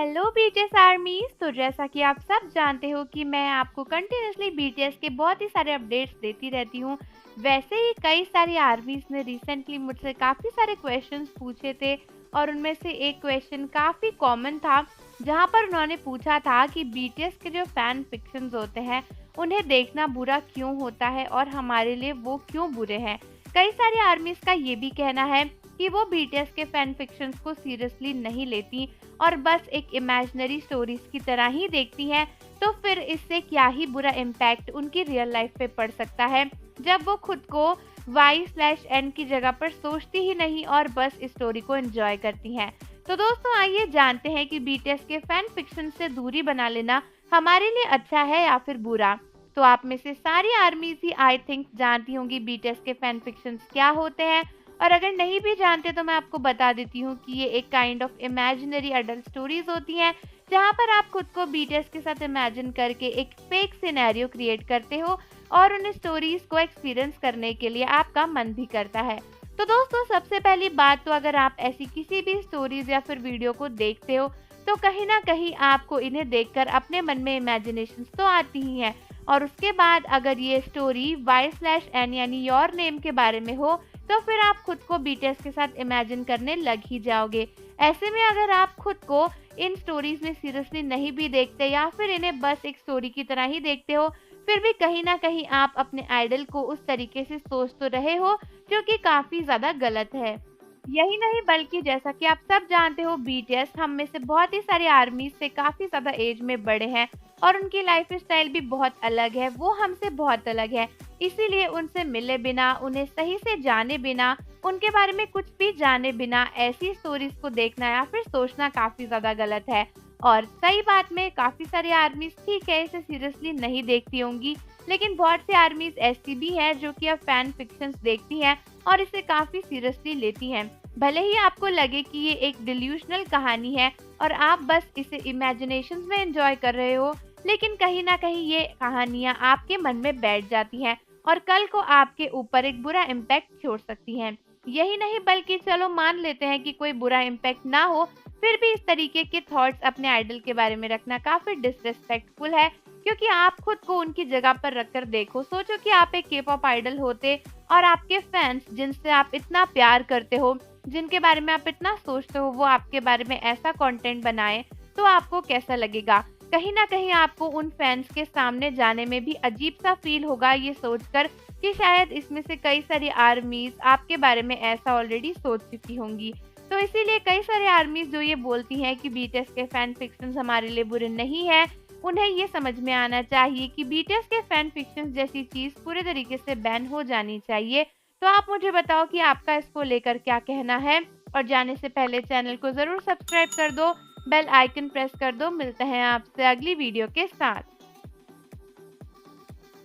Hello BTS आर्मीज। तो जैसा कि आप सब जानते हो कि मैं आपको कंटिन्यूअसली बीटीएस के बहुत ही सारे अपडेट्स देती रहती हूँ। वैसे ही कई सारी आर्मीज ने रिसेंटली मुझसे काफ़ी सारे क्वेश्चंस पूछे थे और उनमें से एक क्वेश्चन काफ़ी कॉमन था, जहां पर उन्होंने पूछा था कि बीटीएस के जो फैन फिक्शंस होते हैं उन्हें देखना बुरा क्यों होता है और हमारे लिए वो क्यों बुरे हैं। कई सारी आर्मीज का ये भी कहना है कि वो बीटीएस के फैन फिक्शंस को सीरियसली नहीं लेती और बस एक इमेजिनरी स्टोरीज की तरह ही देखती हैं। तो फिर इससे क्या ही बुरा इम्पैक्ट उनकी रियल लाइफ पे पड़ सकता है, जब वो खुद को Y/N की जगह पर सोचती ही नहीं और बस इस स्टोरी को एंजॉय करती हैं। तो दोस्तों आइए जानते हैं कि बीटीएस के फैन फिक्शन से दूरी बना लेना हमारे लिए अच्छा है या फिर बुरा। तो आप में से सारी आर्मीज ही आई थिंक जानती होंगी बीटीएस के फैन फिक्शन क्या होते हैं, और अगर नहीं भी जानते तो मैं आपको बता देती हूँ कि ये एक kind of imaginary adult stories होती हैं, जहाँ पर आप खुद को बीटीएस के साथ इमेजिन करके एक फेक सिनेरियो क्रिएट करते हो और उन स्टोरीज को एक्सपीरियंस करने के लिए आपका मन भी करता है। तो दोस्तों सबसे पहली बात, तो अगर आप ऐसी किसी भी स्टोरीज या फिर वीडियो को देखते हो तो कहीं ना कहीं आपको इन्हें देखकर अपने मन में इमेजिनेशन तो आती ही हैं, और उसके बाद अगर ये स्टोरी Y/N यानी योर नेम के बारे में हो तो फिर आप खुद को बीटीएस के साथ इमेजिन करने लग ही जाओगे। ऐसे में अगर आप खुद को इन स्टोरीज में सीरियसली नहीं भी देखते या फिर इन्हें बस एक स्टोरी की तरह ही देखते हो, फिर भी कहीं ना कहीं आप अपने आइडल को उस तरीके से सोच तो रहे हो, जो कि काफी ज्यादा गलत है। यही नहीं बल्कि जैसा कि आप सब जानते हो बीटीएस हम में से बहुत ही सारे आर्मी से काफी ज्यादा एज में बड़े हैं और उनकी लाइफ स्टाइल भी बहुत अलग है, वो हमसे बहुत अलग है। इसीलिए उनसे मिले बिना, उन्हें सही से जाने बिना, उनके बारे में कुछ भी जाने बिना ऐसी स्टोरीज को देखना या फिर सोचना काफी ज्यादा गलत है। और सही बात में काफी सारी आर्मीज ठीक है इसे सीरियसली नहीं देखती होंगी, लेकिन बहुत सी आर्मीज ऐसी भी है जो कि अब फैन फिक्शंस देखती हैं और इसे काफी सीरियसली लेती हैं। भले ही आपको लगे कि ये एक डिल्यूशनल कहानी है और आप बस इसे इमेजिनेशन में एंजॉय कर रहे हो, लेकिन कहीं ना कहीं ये कहानियां आपके मन में बैठ जाती हैं और कल को आपके ऊपर एक बुरा इम्पैक्ट छोड़ सकती हैं। यही नहीं बल्कि चलो मान लेते हैं कि कोई बुरा इम्पैक्ट ना हो, फिर भी इस तरीके के थॉट्स अपने आइडल के बारे में रखना काफी डिसरिस्पेक्टफुल है, क्योंकि आप खुद को उनकी जगह पर रखकर देखो। सोचो कि आप एक के-पॉप आइडल होते और आपके फैंस जिनसे आप इतना प्यार करते हो, जिनके बारे में आप इतना सोचते हो, वो आपके बारे में ऐसा कंटेंट बनाए तो आपको कैसा लगेगा। कहीं ना कहीं आपको उन फैंस के सामने जाने में भी अजीब सा फील होगा, ये सोचकर कि शायद इसमें से कई सारी आर्मीज आपके बारे में ऐसा ऑलरेडी सोच चुकी होंगी। तो इसीलिए कई सारे आर्मीज जो ये बोलती हैं कि बीटीएस के फैन फिक्शंस हमारे लिए बुरे नहीं है, उन्हें ये समझ में आना चाहिए कि बीटीएस के फैन फिक्शंस जैसी चीज पूरे तरीके से बैन हो जानी चाहिए। तो आप मुझे बताओ कि आपका इसको लेकर क्या कहना है, और जाने से पहले चैनल को जरूर सब्सक्राइब कर दो, बेल आइकन प्रेस कर दो। मिलते हैं आपसे अगली वीडियो के साथ।